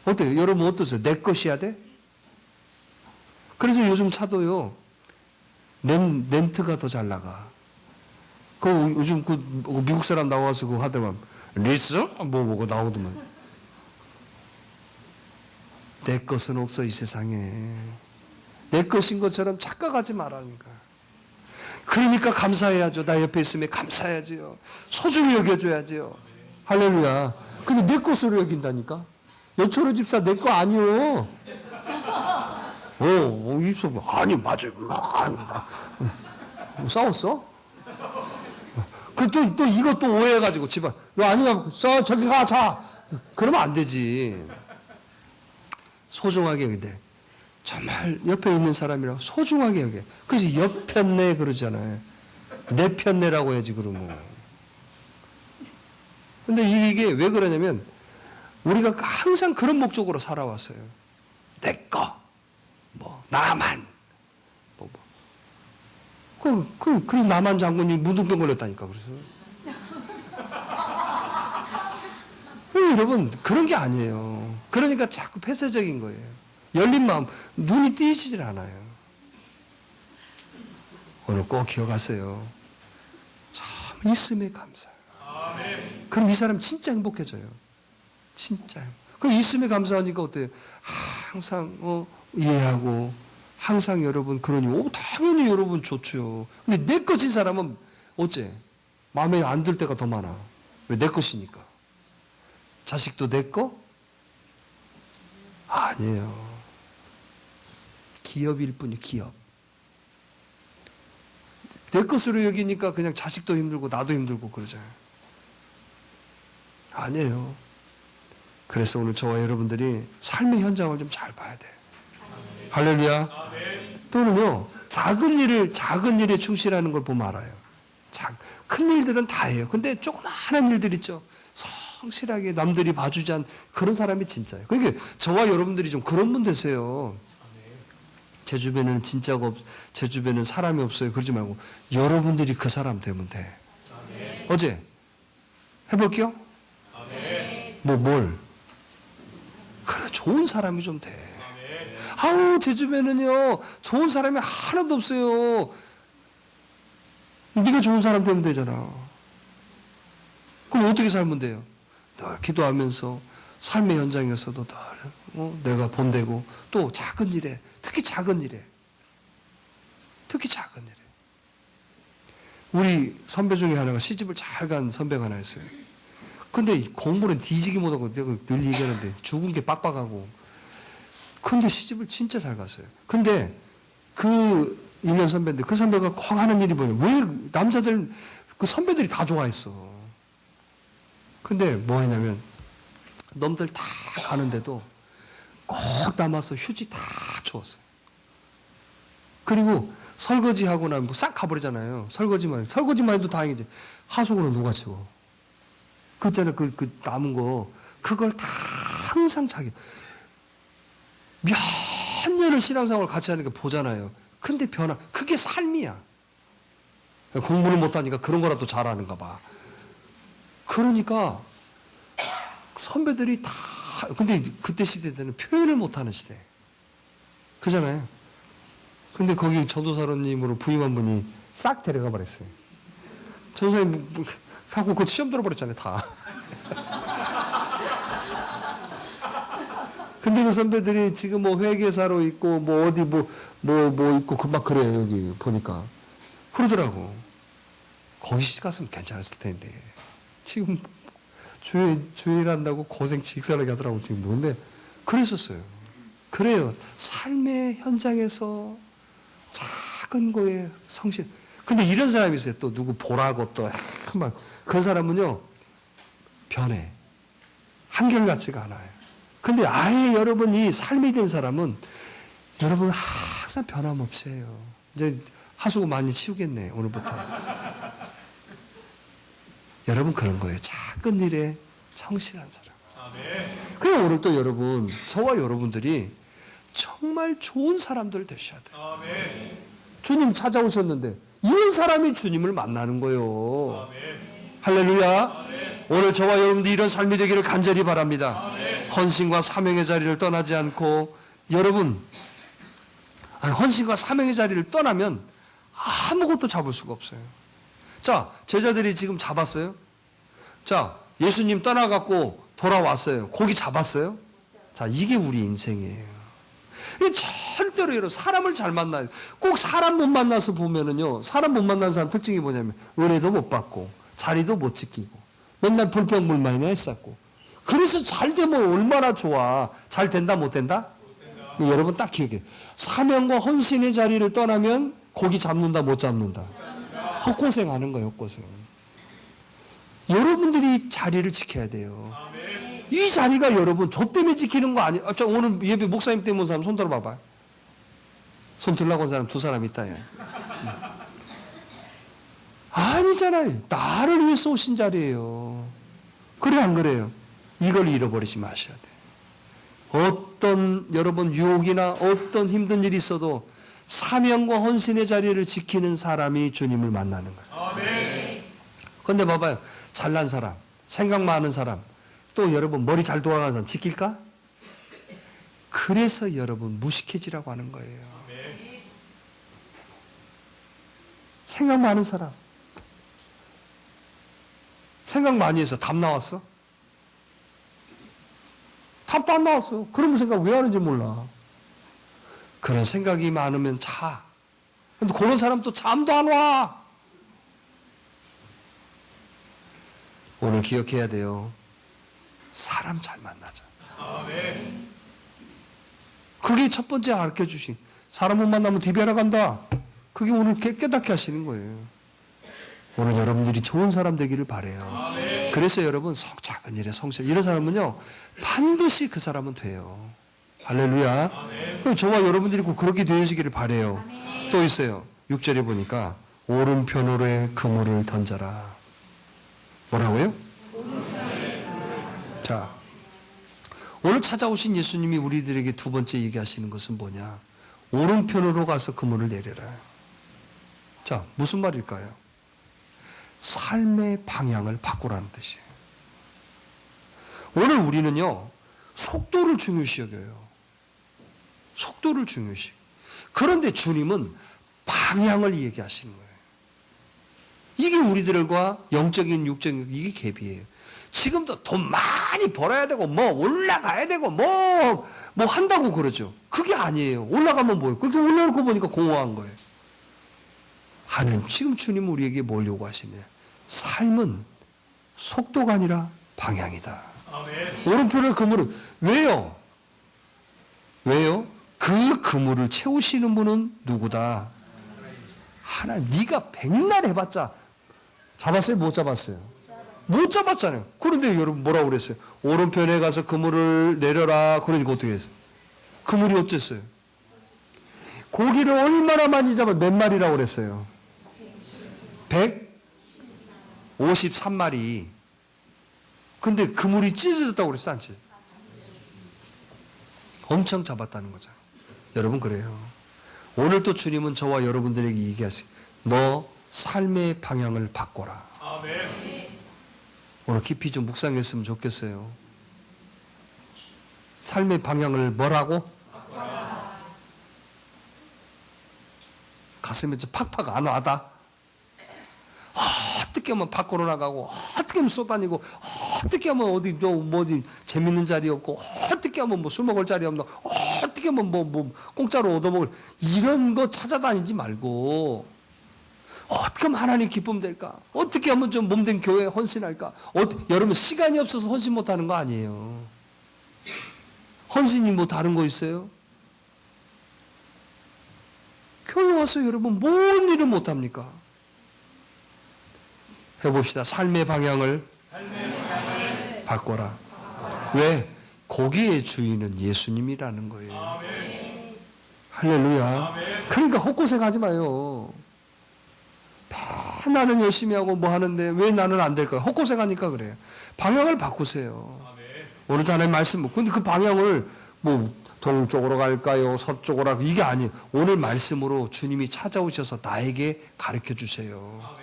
어때요? 여러분 어떠세요? 내 것이야 돼? 그래서 요즘 차도요, 렌트가 더 잘 나가. 요즘 미국 사람 나와서 하더만, 리스? 뭐 나오더만. 내 것은 없어, 이 세상에. 내 것인 것처럼 착각하지 말라니까. 그러니까 감사해야죠. 나 옆에 있으면 감사해야죠. 소중히 여겨줘야죠. 할렐루야. 근데 내 것으로 여긴다니까? 여초로 집사 내 거 아니요. 있어. 아니, 맞아요. 싸웠어? 또 이것도 오해해가지고 집안, 너 아니야. 저기 가, 자. 그러면 안 되지. 소중하게 여겨야 돼. 정말 옆에 있는 사람이라고 소중하게 여겨. 그래서 옆 편내 그러잖아요. 내 편내라고 해야지, 그러면. 근데 이게 왜 그러냐면, 우리가 항상 그런 목적으로 살아왔어요. 내 거, 나만. 그래서 나만 장군이 문둥병 걸렸다니까, 그래서. 여러분, 그런 게 아니에요. 그러니까 자꾸 폐쇄적인 거예요. 열린 마음, 눈이 띄지질 않아요. 오늘 꼭 기억하세요. 참 있음에 감사. 그럼 이 사람 진짜 행복해져요. 진짜. 그 있음에 감사하니까 어때요? 항상 이해하고 항상 여러분 그러니 당연히 여러분 좋죠. 근데 내 것인 사람은 어째? 마음에 안 들 때가 더 많아. 왜? 내 것이니까. 자식도 내 거? 아니에요. 기업일 뿐이에요. 기업. 내 것으로 여기니까 그냥 자식도 힘들고 나도 힘들고 그러잖아요. 아니에요. 그래서 오늘 저와 여러분들이 삶의 현장을 좀 잘 봐야 돼요. 할렐루야. 또는요, 작은 일에 충실하는 걸 보면 알아요. 큰 일들은 다 해요. 근데 조그마한 일들 있죠. 성실하게 남들이 봐주지 않은 그런 사람이 진짜예요. 그러니까 저와 여러분들이 좀 그런 분 되세요. 제 주변에는 제 주변에는 사람이 없어요. 그러지 말고 여러분들이 그 사람 되면 돼. 어제 해볼게요. 뭘? 그래, 좋은 사람이 좀 돼. 제 주변에는요, 좋은 사람이 하나도 없어요. 네가 좋은 사람 되면 되잖아. 그럼 어떻게 살면 돼요? 늘 기도하면서 삶의 현장에서도 늘 내가 본되고 또 작은 일에, 특히 작은 일에 우리 선배 중에 하나가 시집을 잘 간 선배가 하나 있어요. 근데 공부는 뒤지기 못하고 내가 늘 얘기하는데 죽은 게 빡빡하고. 근데 시집을 진짜 잘 갔어요. 근데 그 1년 선배인데 그 선배가 꼭 하는 일이 뭐냐. 왜 남자들, 그 선배들이 다 좋아했어. 근데 뭐 했냐면 놈들 다 가는데도 꼭 남아서 휴지 다 주었어요. 그리고 설거지하고 나면 뭐 싹 가버리잖아요. 설거지만 해도 다행이지. 하수구는 누가 치워? 그 있잖아요. 그 남은 거. 그걸 다 항상 자기. 몇 년을 신앙생활을 같이 하니까 보잖아요. 근데 그게 삶이야. 공부를 못하니까 그런 거라도 잘하는가 봐. 그러니까 선배들이 다, 근데 그때 시대 때는 표현을 못하는 시대. 그잖아요. 근데 거기 전도사로님으로 부임한 분이 싹 데려가 버렸어요. 전도사님 하고 그 시험 들어버렸잖아요, 다. 근데 그 선배들이 지금 뭐 회계사로 있고, 뭐 어디 뭐 있고, 막 그래요, 여기 보니까. 그러더라고. 거기 갔으면 괜찮았을 텐데. 지금 주일한다고 고생 직살하게 하더라고, 지금도. 근데 그랬었어요. 그래요. 삶의 현장에서 작은 거에 성실. 근데 이런 사람이 있어요. 또 누구 보라고 또 막. 그 사람은요, 변해. 한결같지가 않아요. 근데 아예 여러분이 삶이 된 사람은 여러분 항상 변함없이 해요. 이제 하수구 많이 치우겠네, 오늘부터. 여러분 그런 거예요. 작은 일에 성실한 사람. 그래서 오늘 또 여러분, 저와 여러분들이 정말 좋은 사람들 되셔야 돼요. 주님 찾아오셨는데 이런 사람이 주님을 만나는 거예요. 할렐루야. 오늘 저와 여러분들이 이런 삶이 되기를 간절히 바랍니다. 헌신과 사명의 자리를 떠나지 않고, 여러분, 헌신과 사명의 자리를 떠나면 아무것도 잡을 수가 없어요. 자, 제자들이 지금 잡았어요? 자, 예수님 떠나갖고 돌아왔어요. 고기 잡았어요? 자, 이게 우리 인생이에요. 절대로 여러분, 사람을 잘 만나요. 꼭 사람 못 만나서 보면은요, 사람 못 만난 사람 특징이 뭐냐면, 은혜도 못 받고, 자리도 못 지키고, 맨날 불평불만이나 했었고. 그래서 잘 되면 얼마나 좋아. 잘 된다, 못 된다? 여러분 딱 기억해. 사명과 헌신의 자리를 떠나면 고기 잡는다, 못 잡는다? 헛고생 하는 거예요, 헛고생. 여러분들이 자리를 지켜야 돼요. 이 자리가 여러분, 저 때문에 지키는 거 아니에요. 저 오늘 예배 목사님 때문에 온 사람 손 들어봐봐요. 손 들라고 온 사람 두 사람 있다, 야. 아니잖아요. 나를 위해서 오신 자리예요. 그래, 안 그래요? 이걸 잃어버리지 마셔야 돼요. 어떤 여러분 유혹이나 어떤 힘든 일이 있어도 사명과 헌신의 자리를 지키는 사람이 주님을 만나는 거예요. 그런데 봐봐요. 잘난 사람, 생각 많은 사람, 또 여러분 머리 잘 돌아가는 사람 지킬까? 그래서 여러분 무식해지라고 하는 거예요. 생각 많은 사람. 생각 많이 해서 답 나왔어? 답도 안 나왔어. 그런 생각 왜 하는지 몰라. 그런 생각이 많으면 자. 근데 그런 사람 또 잠도 안 와. 오늘 기억해야 돼요. 사람 잘 만나자. 그게 첫 번째 가르쳐 주신. 사람 못 만나면 뒤벼라 간다. 그게 오늘 깨닫게 하시는 거예요. 오늘 여러분들이 좋은 사람 되기를 바래요. 그래서 여러분 작은 일에 성실. 이런 사람은요 반드시 그 사람은 돼요. 할렐루야. 그럼 저와 여러분들이 꼭 그렇게 되시기를 바래요. 또 있어요. 6절에 보니까 오른편으로의 그물을 던져라. 뭐라고요? 자, 오늘 찾아오신 예수님이 우리들에게 두 번째 얘기하시는 것은 뭐냐? 오른편으로 가서 그물을 내려라. 자, 무슨 말일까요? 삶의 방향을 바꾸라는 뜻이에요. 오늘 우리는요, 속도를 중요시 여겨요. 속도를 중요시. 그런데 주님은 방향을 얘기하시는 거예요. 이게 우리들과 영적인, 육적인, 이게 갭이에요. 지금도 돈 많이 벌어야 되고, 뭐 올라가야 되고, 뭐 한다고 그러죠. 그게 아니에요. 올라가면 뭐예요? 그렇게 올라놓고 보니까 공허한 거예요. 하나님, 지금 주님은 우리에게 뭘 요구하시냐? 삶은 속도가 아니라 방향이다. 아멘. 오른편의 그물은 왜요? 왜요? 그 그물을 채우시는 분은 누구다? 하나님. 네가 백날 해봤자 잡았어요? 못 잡았어요? 못 잡았잖아요. 그런데 여러분 뭐라고 그랬어요? 오른편에 가서 그물을 내려라. 그러니까 어떻게 했어요? 그물이 어땠어요? 고기를 얼마나 많이 잡아? 몇 마리라고 그랬어요? 153마리. 근데 그물이 찢어졌다고 그랬어, 안 찢어졌어요? 엄청 잡았다는 거죠. 여러분 그래요. 오늘 또 주님은 저와 여러분들에게 얘기하세요. 너 삶의 방향을 바꿔라. 아멘. 오늘 깊이 좀 묵상했으면 좋겠어요. 삶의 방향을 뭐라고? 바꿔라. 가슴에 좀 팍팍 안 와다. 어떻게 하면 밖으로 나가고, 어떻게 하면 쏘다니고, 어떻게 하면 어디 뭐지 재밌는 자리 없고, 어떻게 하면 뭐 술 먹을 자리 없나, 어떻게 하면 뭐 공짜로 얻어먹을 이런 거 찾아다니지 말고, 어떻게 하면 하나님 기쁨 될까? 어떻게 하면 좀 몸된 교회에 헌신할까? 여러분 시간이 없어서 헌신 못하는 거 아니에요. 헌신이 뭐 다른 거 있어요? 교회 와서 여러분 뭔 일을 못합니까? 해봅시다. 삶의 방향을 바꿔라. 왜? 거기에 주인은 예수님이라는 거예요. 아멘. 할렐루야. 아멘. 그러니까 헛고생 하지 마요. 나는 열심히 하고 뭐 하는데 왜 나는 안 될까요? 헛고생 하니까 그래요. 방향을 바꾸세요. 아멘. 오늘 하나님 말씀, 근데 그 방향을 뭐 동쪽으로 갈까요? 서쪽으로 갈까요? 이게 아니에요. 오늘 말씀으로 주님이 찾아오셔서 나에게 가르쳐 주세요. 아멘.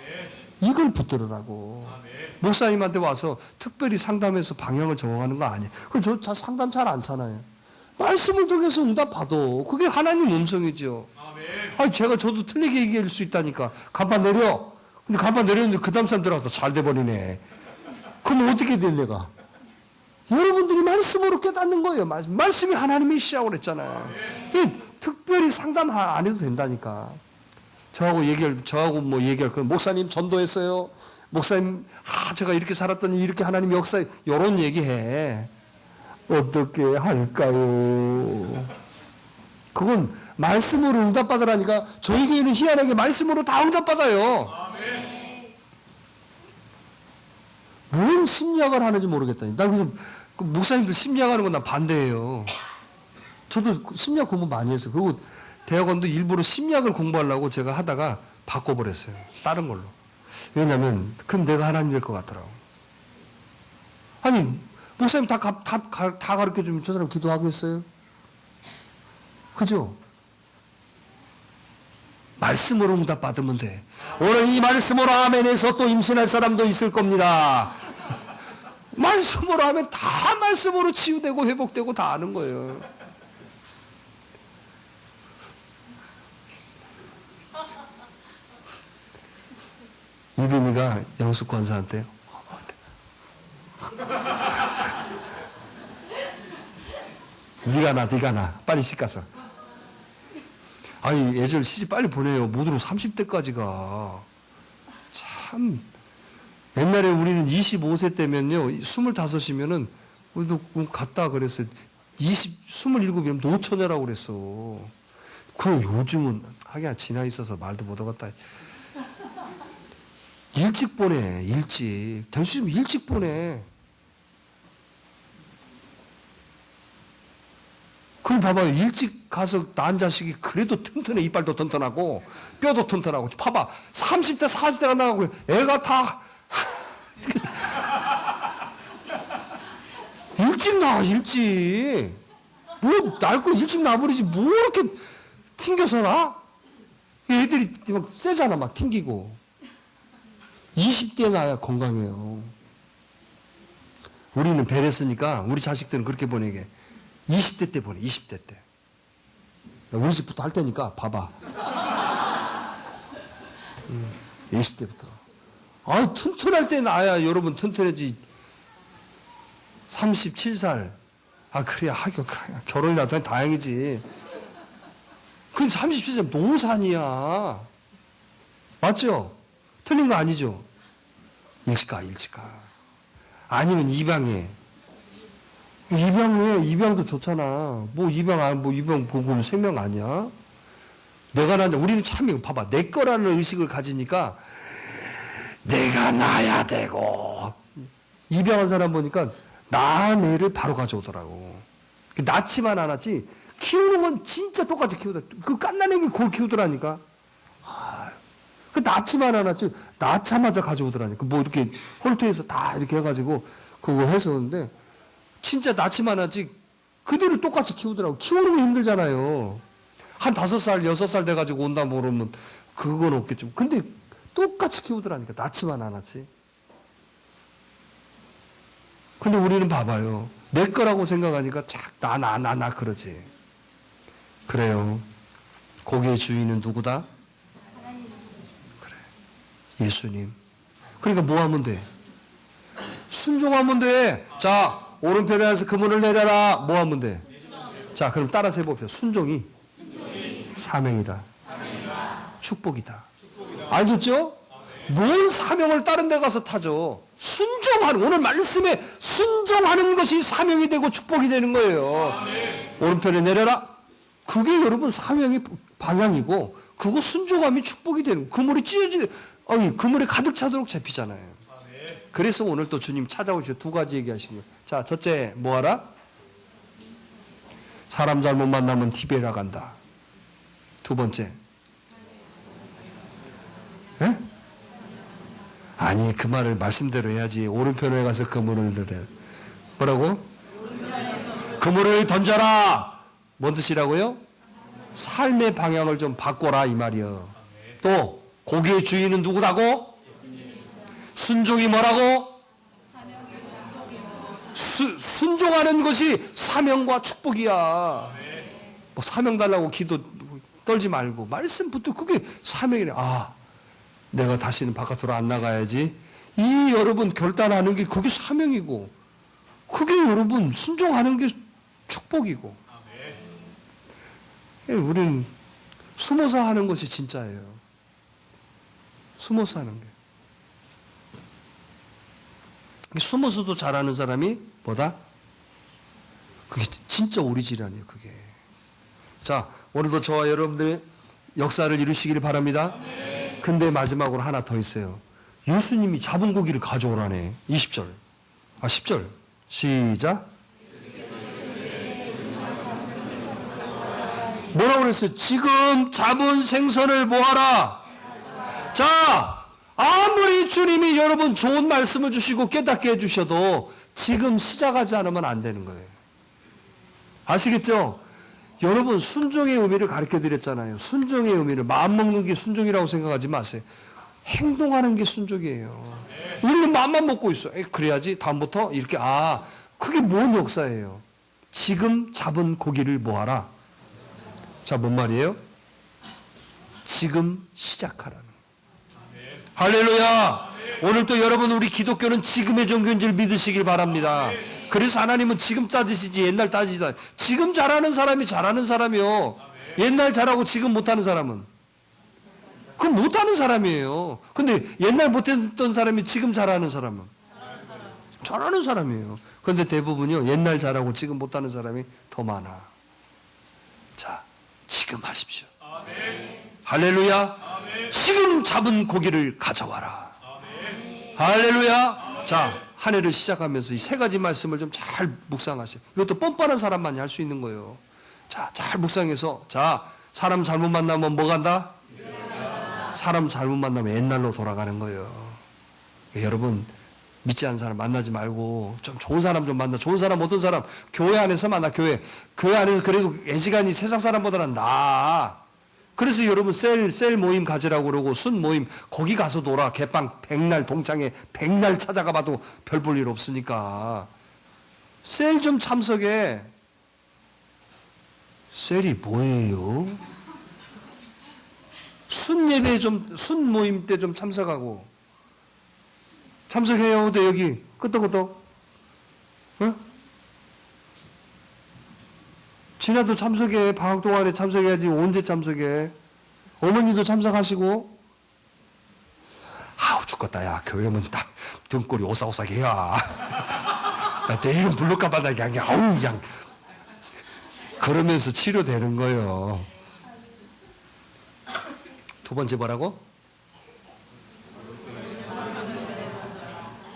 이걸 붙들으라고. 아멘. 목사님한테 와서 특별히 상담해서 방향을 정하는 거 아니에요. 저 상담 잘 안 차나요? 말씀을 통해서 응답받아. 그게 하나님 음성이죠. 아멘. 아니, 저도 틀리게 얘기할 수 있다니까. 간판 내려. 근데 간판 내렸는데 그 다음 사람 들어가서 잘 돼버리네. 그럼 어떻게 될 내가? 여러분들이 말씀으로 깨닫는 거예요. 말씀이 하나님이시라고 그랬잖아요. 특별히 상담 안 해도 된다니까. 저하고 뭐 얘기할 거 목사님 전도했어요. 목사님, 제가 이렇게 살았더니 이렇게 하나님 역사에, 요런 얘기해. 어떻게 할까요? 그건 말씀으로 응답받으라니까. 저희 교회는 희한하게 말씀으로 다 응답받아요. 아멘. 무슨 심리학을 하는지 모르겠다니. 난 그래서 목사님들 심리학하는 건 난 반대예요. 저도 심리학 공부 많이 했어요. 그리고 대학원도 일부러 심리학을 공부하려고 제가 하다가 바꿔버렸어요. 다른 걸로. 왜냐면 그럼 내가 하나님 될 것 같더라고. 아니 목사님 다 가르쳐주면 저 사람 기도하겠어요? 그죠? 말씀으로 응답 받으면 돼. 오늘 이 말씀으로 아멘해서 또 임신할 사람도 있을 겁니다. 말씀으로 하면 다 말씀으로 치유되고 회복되고 다 아는 거예요. 이빈이가 영숙 권사한테 네가 나 빨리 씻가서. 아니 예전 시집 빨리 보내요. 모두로 30대까지가 참. 옛날에 우리는 25세 때면요 25이면은 우리도 갔다 그랬어요. 27이면 노처녀라고 그랬어. 그 요즘은 하긴 지나 있어서 말도 못 하겠다. 일찍 보내. 일찍 될 수 있으면 일찍 보내. 그럼 봐봐요. 일찍 가서 낳은 자식이 그래도 튼튼해. 이빨도 튼튼하고 뼈도 튼튼하고. 봐봐. 30대 40대가 나가고 애가 다 일찍 나와. 일찍 뭐 낳고 일찍 나버리지 뭐 이렇게 튕겨서 나? 애들이 막 세잖아. 막 튕기고 20대에 나야 건강해요. 우리는 배렸으니까 우리 자식들은 그렇게 보내게 20대 때 보내. 20대 때 우리 집부터 할 테니까 봐봐. 20대부터 튼튼할 때 나야 여러분 튼튼해지. 37살 그래야 결혼이라도 하면 다행이지. 근데 37살 노산이야. 맞죠? 틀린 거 아니죠? 일찍 가. 아니면 입양해. 입양해. 입양도 좋잖아. 뭐 입양 보고 생명 아니야? 내가 낳는다. 우리는 참 봐봐. 내 거라는 의식을 가지니까 내가 낳아야 되고. 입양한 사람 보니까 낳은 애를 바로 가져오더라고. 낳지만 않았지. 키우는 건 진짜 똑같이 키우더라. 그 갓난애기 그걸 키우더라니까. 그 낳지만 않았지. 낳자마자 가져오더라니까. 뭐 이렇게 홀토에서 다 이렇게 해가지고 그거 했었는데 진짜 낳지만 않았지. 그대로 똑같이 키우더라고. 키우는 거 힘들잖아요. 한 5살, 6살 돼가지고 온다 모르면 그건 없겠죠. 근데 똑같이 키우더라니까. 낳지만 않았지. 근데 우리는 봐봐요. 내 거라고 생각하니까 나 그러지. 그래요. 고기의 주인은 누구다? 그래. 예수님. 그러니까 뭐 하면 돼? 순종하면 돼. 자, 오른편에 와서 그물을 내려라. 뭐 하면 돼? 자, 그럼 따라서 해봅시다. 순종이 사명이다. 축복이다. 알겠죠? 뭔 사명을 다른 데 가서 타죠? 순종하는, 오늘 말씀에 순종하는 것이 사명이 되고 축복이 되는 거예요. 오른편에 내려라. 그게 여러분 사명의 방향이고, 그거 순종함이 축복이 되는, 그물이 찢어지는, 그물이 가득 차도록 잡히잖아요. 그래서 오늘 또 주님 찾아오셔서 2가지 얘기하신 거예요. 자, 첫째, 뭐 하라? 사람 잘못 만나면 티베라 간다. 2번째. 예? 아니, 그 말을 말씀대로 해야지. 오른편에 가서 그물을 들래. 뭐라고? 그물을 던져라. 뭔 뜻이라고요? 삶의 방향을 좀 바꿔라 이 말이요. 또 고기의 주인은 누구라고? 순종이 뭐라고? 순종하는 것이 사명과 축복이야. 뭐 사명 달라고 기도 떨지 말고 말씀 붙들고 그게 사명이래. 아, 내가 다시는 바깥으로 안 나가야지. 이 여러분 결단하는 게 그게 사명이고, 그게 여러분 순종하는 게 축복이고. 우리는 숨어서 하는 것이 진짜예요. 숨어서 하는 게. 숨어서도 잘하는 사람이 뭐다? 그게 진짜 오리지널이에요, 그게. 자, 오늘도 저와 여러분들의 역사를 이루시기를 바랍니다. 근데 마지막으로 하나 더 있어요. 예수님이 잡은 고기를 가져오라네. 20절. 10절. 시작. 뭐라고 그랬어요? 지금 잡은 생선을 모아라. 자, 아무리 주님이 여러분 좋은 말씀을 주시고 깨닫게 해주셔도 지금 시작하지 않으면 안 되는 거예요. 아시겠죠? 여러분 순종의 의미를 가르쳐 드렸잖아요. 순종의 의미를 마음먹는 게 순종이라고 생각하지 마세요. 행동하는 게 순종이에요. 우리는 마음만 먹고 있어. 그래야지 다음부터 이렇게. 그게 뭔 역사예요? 지금 잡은 고기를 모아라. 자, 뭔 말이에요? 지금 시작하라는. 할렐루야. 오늘도 여러분 우리 기독교는 지금의 종교인 줄 믿으시길 바랍니다. 그래서 하나님은 지금 따지시지 옛날 따지다. 지금 잘하는 사람이 잘하는 사람이요. 옛날 잘하고 지금 못하는 사람은? 그건 못하는 사람이에요. 근데 옛날 못했던 사람이 지금 잘하는 사람은? 잘하는 사람이에요. 그런데 대부분요, 옛날 잘하고 지금 못하는 사람이 더 많아. 자, 지금 하십시오. 할렐루야. 지금 잡은 고기를 가져와라. 할렐루야. 자, 한 해를 시작하면서 이 3가지 말씀을 좀 잘 묵상하세요. 이것도 뻔뻔한 사람만이 할 수 있는 거예요. 자, 잘 묵상해서. 자, 사람 잘못 만나면 뭐 간다? 사람 잘못 만나면 옛날로 돌아가는 거예요. 여러분 믿지 않는 사람 만나지 말고 좀 좋은 사람 좀 만나. 좋은 사람, 어떤 사람? 교회 안에서 만나. 교회 안에서 그래도 애지간히 세상 사람보다는 나아. 그래서 여러분 셀 모임 가지라고 그러고 순 모임 거기 가서 놀아. 개빵 백날 동창회 백날 찾아가 봐도 별 볼 일 없으니까 셀 좀 참석해. 셀이 뭐예요? 순 예배 순 모임 때 좀 참석하고. 참석해요. 근데 여기 끄떡끄떡. 응? 지나도 참석해. 방학 동안에 참석해야지. 언제 참석해? 어머니도 참석하시고. 아우 죽겠다. 야, 교회 오면 딱 등골이 오싹오싹해야. 나 내일은 불를까봐 나 그냥 아우 그냥 그러면서 치료되는 거예요. 두 번째 뭐라고?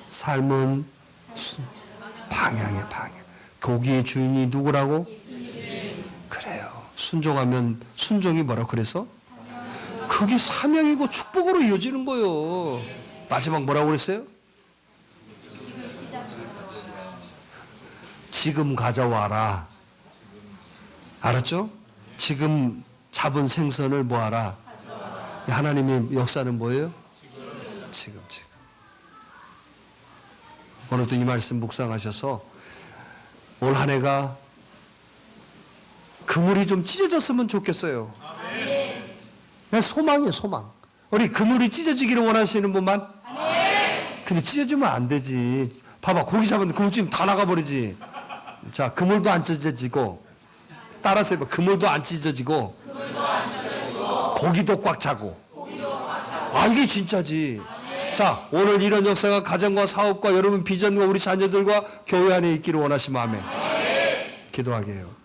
삶은 방향이야, 방향. 거기의 주인이 누구라고? 그래요. 순종하면 순종이 뭐라고 그래서? 그게 사명이고 축복으로 이어지는 거예요. 마지막 뭐라고 그랬어요? 지금 가져와라. 알았죠? 지금 잡은 생선을 뭐하라? 하나님의 역사는 뭐예요? 지금. 오늘도 이 말씀 묵상하셔서 올 한 해가 그물이 좀 찢어졌으면 좋겠어요. 그냥 소망이에요, 소망. 우리 그물이 찢어지기를 원하시는 분만? 근데 찢어지면 안 되지. 봐봐, 고기 잡았는데 그물찜 다 나가버리지. 자, 그물도 안 찢어지고, 따라서 해봐. 그물도 안 찢어지고, 고기도 꽉 차고. 아, 이게 진짜지. 자, 오늘 이런 역사가 가정과 사업과 여러분 비전과 우리 자녀들과 교회 안에 있기를 원하시면 아멘. 기도하게 해요.